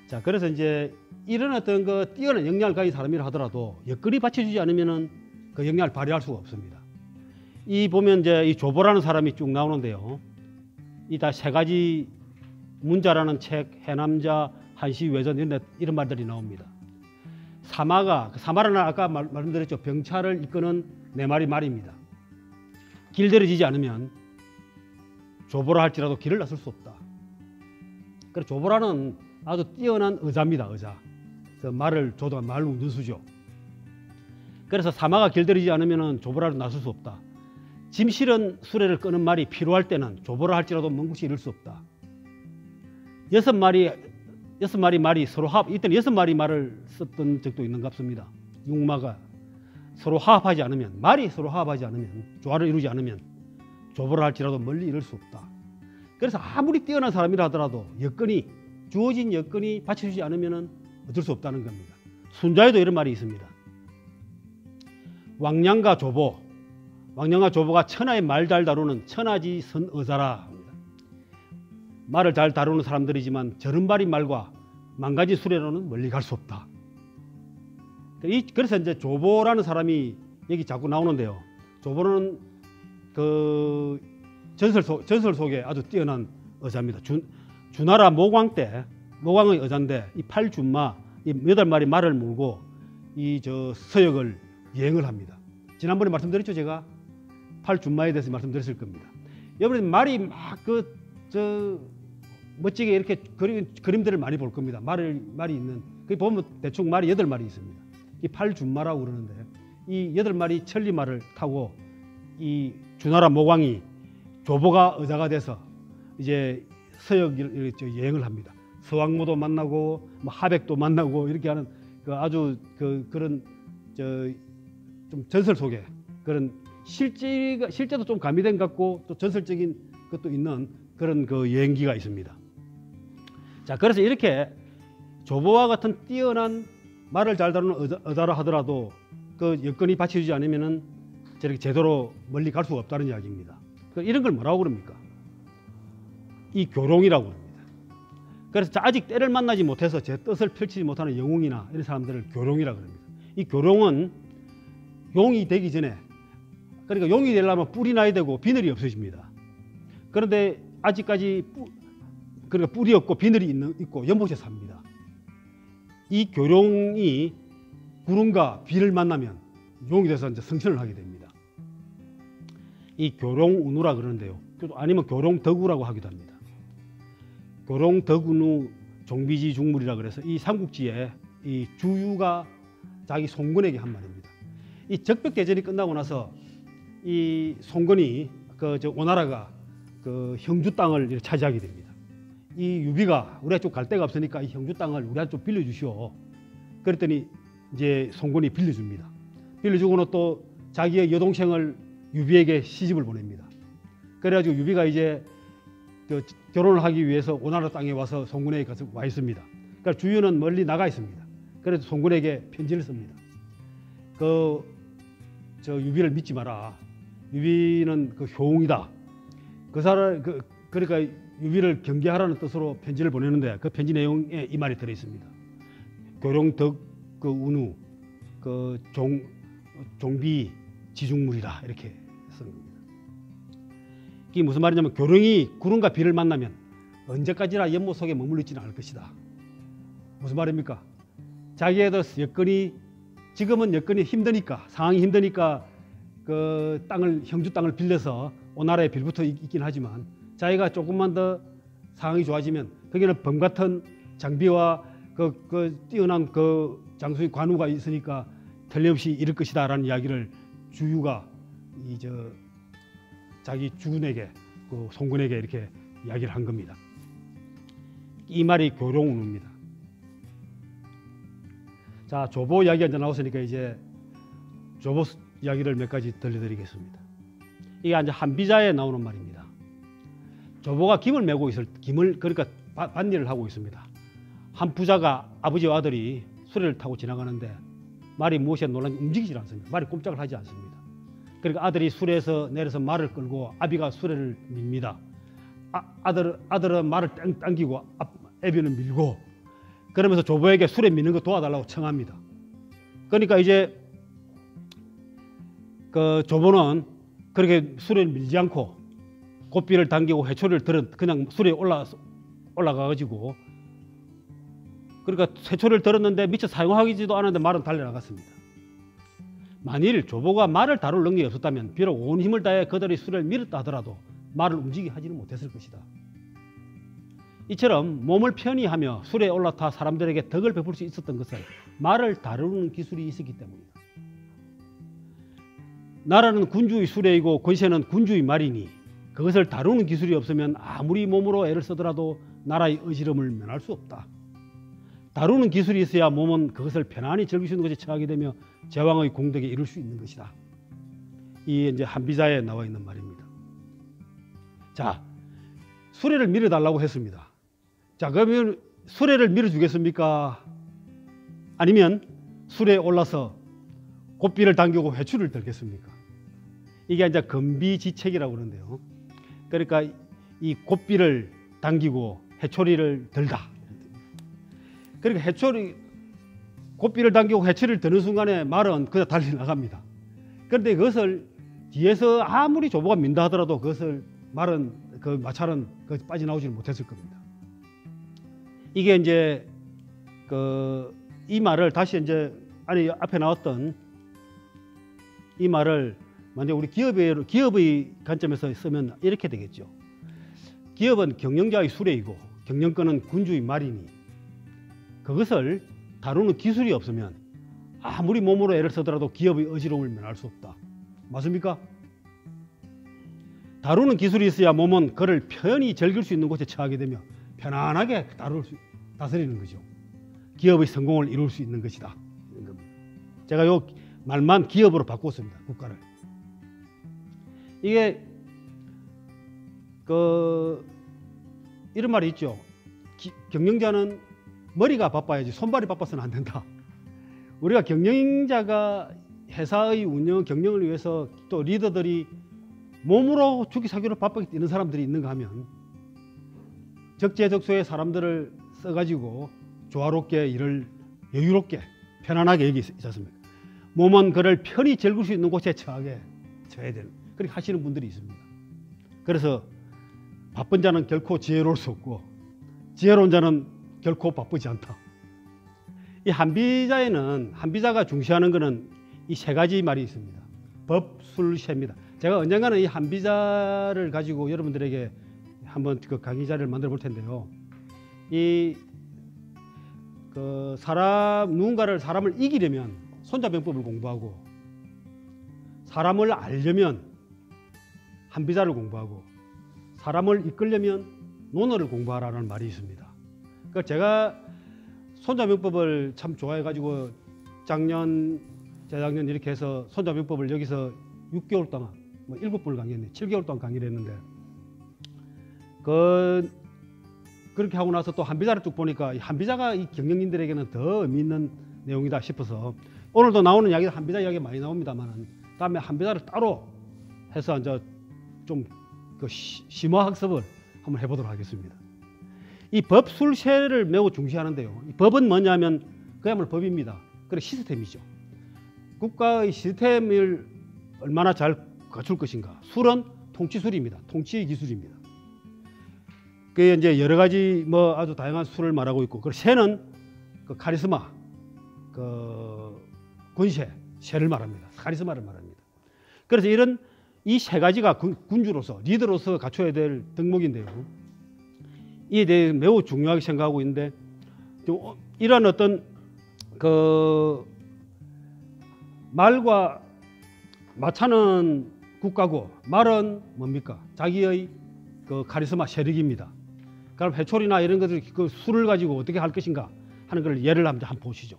자, 그래서 이제 이런 어떤 그 뛰어난 역량을 가진 사람이라 하더라도 여건이 받쳐주지 않으면은 그 역량을 발휘할 수가 없습니다. 이 보면 이제 이 조보라는 사람이 쭉 나오는데요. 이 다 세 가지 문자라는 책, 해남자, 한시, 외전 이런 말들이 나옵니다. 사마라는 아까 말씀드렸죠. 병차를 이끄는 네 마리 말입니다. 길들여지지 않으면 조보라 할지라도 길을 나설 수 없다. 그래서 조보라는 아주 뛰어난 의자입니다. 의자. 그 말을 조종한 말 운전수죠. 그래서 사마가 길들이지 않으면 조보라를 나설 수 없다. 짐 실은 수레를 끄는 말이 필요할 때는 조보라 할지라도 먼 곳이 이룰 수 없다. 여섯 마리 말이 서로 이때는 6마리 말을 썼던 적도 있는 것 같습니다. 육마가 서로 화합하지 않으면, 말이 서로 화합하지 않으면, 조화를 이루지 않으면 조보라 할지라도 멀리 이룰 수 없다. 그래서 아무리 뛰어난 사람이라 하더라도 주어진 여건이 받쳐주지 않으면 어쩔 수 없다는 겁니다. 순자에도 이런 말이 있습니다. 왕량과 조보가 천하의 말 잘 다루는 천하지 선의자라 합니다. 말을 잘 다루는 사람들이지만 저른발인 말과 망가진 수레로는 멀리 갈 수 없다. 그래서 이제 조보라는 사람이 여기 자꾸 나오는데요. 조보는 그 전설 속에 아주 뛰어난 의자입니다. 주나라 모광의 의자인데 이 8준마, 이 8마리 말을 몰고 이 서역을 여행을 합니다. 지난번에 말씀드렸죠, 제가 8준마에 대해서 말씀드렸을 겁니다. 여러분 말이 막 멋지게 이렇게 그림들을 많이 볼 겁니다. 말이 있는 거기 보면 대충 말이 8마리 있습니다. 이 8준마라고 그러는데 이 8마리 천리말을 타고 이 주나라 모광이 조보가 의자가 돼서 이제 서역을 여행을 합니다. 서왕모도 만나고 뭐 하백도 만나고 이렇게 하는 아주 그런 좀 전설 속에 그런 실제도 좀 가미된 것 같고 또 전설적인 것도 있는 그런 그 여행기가 있습니다. 자, 그래서 이렇게 조보와 같은 뛰어난 말을 잘 다루는 의자라 하더라도 그 여건이 받쳐주지 않으면은 저렇게 제대로 멀리 갈 수가 없다는 이야기입니다. 이런 걸 뭐라고 그럽니까? 이 교롱이라고 합니다. 그래서 아직 때를 만나지 못해서 제 뜻을 펼치지 못하는 영웅이나 이런 사람들을 교롱이라고 합니다. 이 교롱은 용이 되기 전에, 그러니까 용이 되려면 뿔이 나야 되고 비늘이 없어집니다. 그런데 아직까지 그러니까 뿔이 없고 비늘이 있고 연못에 삽니다. 이 교룡이 구름과 비를 만나면 용이 돼서 이제 성천을 하게 됩니다. 이 교룡운우라 그러는데요. 아니면 교룡덕우라고 하기도 합니다. 교룡덕운우 종비지 중물이라 그래서 이 삼국지에 이 주유가 자기 송건에게 한 말입니다. 이 적벽대전이 끝나고 나서 이 송건이 오나라가 그 형주 땅을 차지하게 됩니다. 이 유비가 우리가 좀 갈 데가 없으니까 이 형주 땅을 우리한테 좀 빌려주시오. 그랬더니 이제 송건이 빌려줍니다. 빌려주고는 또 자기의 여동생을 유비에게 시집을 보냅니다. 그래가지고 유비가 이제 결혼을 하기 위해서 오나라 땅에 와서 송군에게 가서 와 있습니다. 그러니까 주유는 멀리 나가 있습니다. 그래서 송군에게 편지를 씁니다. 유비를 믿지 마라. 유비는 효웅이다. 그 사람 그러니까 유비를 경계하라는 뜻으로 편지를 보내는데 그 편지 내용에 이 말이 들어 있습니다. 교룡덕 운우 종비 지중물이다 이렇게 쓴 겁니다. 이게 무슨 말이냐면 교룡이 구름과 비를 만나면 언제까지나 연못 속에 머물러 있지는 않을 것이다. 무슨 말입니까? 자기에도 지금은 여건이 힘드니까 상황이 힘드니까 그 형주 땅을 빌려서 오나라에 빌붙어 있긴 하지만 자기가 조금만 더 상황이 좋아지면 거기는 범 같은 장비와 뛰어난 장수의 관우가 있으니까 틀림없이 이럴 것이다라는 이야기를 주유가 자기 주군에게 송군에게 이렇게 이야기를 한 겁니다. 이 말이 교룡운우입니다. 자, 조보 이야기가 이제 나왔으니까 이제 조보 이야기를 몇 가지 들려드리겠습니다. 이게 이제 한비자에 나오는 말입니다. 조보가 김을 메고 그러니까 밭일을 하고 있습니다. 한 부자가 아버지와 아들이 수레를 타고 지나가는데 말이 무엇에 놀란지 움직이질 않습니다. 말이 꼼짝을 하지 않습니다. 그러니까 아들이 수레에서 내려서 말을 끌고 아비가 수레를 밉니다. 아들은 말을 당기고 애비는 밀고 그러면서 조보에게 술에 미는 거 도와달라고 청합니다. 그러니까 이제 그 조보는 그렇게 술에 밀지 않고 고삐를 당기고 회초리를 들은 그냥 술에 올라가가지고 그러니까 회초리를 들었는데 미처 사용하지도 않았는데 말은 달려나갔습니다. 만일 조보가 말을 다룰 능력이 없었다면 비록 온 힘을 다해 그들이 술을 밀었다 하더라도 말을 움직이게 하지는 못했을 것이다. 이처럼 몸을 편히 하며 술에 올라타 사람들에게 덕을 베풀 수 있었던 것은 말을 다루는 기술이 있었기 때문이다. 나라는 군주의 수레이고 권세는 군주의 말이니 그것을 다루는 기술이 없으면 아무리 몸으로 애를 쓰더라도 나라의 어지럼을 면할 수 없다. 다루는 기술이 있어야 몸은 그것을 편안히 즐길 수 있는 것에 처하게 되며 제왕의 공덕에 이룰 수 있는 것이다. 이 이제 한비자에 나와 있는 말입니다. 자, 수레를 밀어달라고 했습니다. 자, 그러면 수레를 밀어주겠습니까? 아니면 수레에 올라서 고삐를 당기고 회초리를 들겠습니까? 이게 이제 건비지책이라고 그러는데요. 그러니까 이 고삐를 당기고 회초리를 들다. 그러니까 고삐를 당기고 회초리를 드는 순간에 말은 그냥 달리 나갑니다. 그런데 그것을 뒤에서 아무리 조보가 민다 하더라도 그것을 말은 그 마찰은 빠져나오지는 못했을 겁니다. 이게 이제 이 말을 다시 이제 앞에 나왔던 이 말을 만약 우리 기업의 관점에서 쓰면 이렇게 되겠죠. 기업은 경영자의 수레이고 경영권은 군주의 말이니 그것을 다루는 기술이 없으면 아무리 몸으로 애를 쓰더라도 기업의 어지러움을 면할 수 없다. 맞습니까? 다루는 기술이 있어야 몸은 그를 편히 즐길 수 있는 곳에 처하게 되며 편안하게 다스리는 거죠. 기업의 성공을 이룰 수 있는 것이다. 제가 요 말만 기업으로 바꿨습니다. 국가를. 이게 이런 말이 있죠. 경영자는 머리가 바빠야지 손발이 바빠서는 안 된다. 우리가 경영자가 회사의 운영, 경영을 위해서 또 리더들이 몸으로 주기사기로 바쁘게 뛰는 사람들이 있는가 하면 적재적소에 사람들을 써가지고 조화롭게 일을 여유롭게 편안하게 여기 있지 않습니까? 몸은 그를 편히 즐길 수 있는 곳에 처해야 되는 그렇게 하시는 분들이 있습니다. 그래서 바쁜 자는 결코 지혜로울 수 없고 지혜로운 자는 결코 바쁘지 않다. 이 한비자가 중시하는 것은 이 세 가지 말이 있습니다. 법, 술, 쇠입니다. 제가 언젠가는 이 한비자를 가지고 여러분들에게 한번 그 강의 자료를 만들어 볼 텐데요. 사람을 이기려면 손자병법을 공부하고 사람을 알려면 한비자를 공부하고 사람을 이끌려면 논어를 공부하라는 말이 있습니다. 그러니까 제가 손자병법을 참 좋아해가지고 재작년 이렇게 해서 손자병법을 여기서 6개월 동안 7번을 강의했네. 7개월 동안 강의를 했는데 그렇게 하고 나서 또 한비자를 쭉 보니까 이 한비자가 이 경영인들에게는 더 의미 있는 내용이다 싶어서 오늘도 나오는 이야기 한비자 이야기 많이 나옵니다만 다음에 한비자를 따로 해서 이제 좀 심화 학습을 한번 해보도록 하겠습니다. 이 법, 술, 쇠를 매우 중시하는데요. 이 법은 뭐냐면 그야말로 법입니다. 그리고 시스템이죠. 국가의 시스템을 얼마나 잘 갖출 것인가. 술은 통치술입니다. 통치의 기술입니다. 그게 이제 여러 가지 아주 다양한 술을 말하고 있고, 그리고 쇠는 카리스마, 권세, 쇠를 말합니다. 카리스마를 말합니다. 그래서 이 세 가지가 군주로서 리더로서 갖춰야 될 덕목인데요. 이에 대해 매우 중요하게 생각하고 있는데 이런 어떤 말과 마차는 국가고 말은 뭡니까? 자기의 카리스마 세력입니다. 그럼 회초리나 이런 것들 술을 가지고 어떻게 할 것인가 하는 걸 예를 한번 보시죠.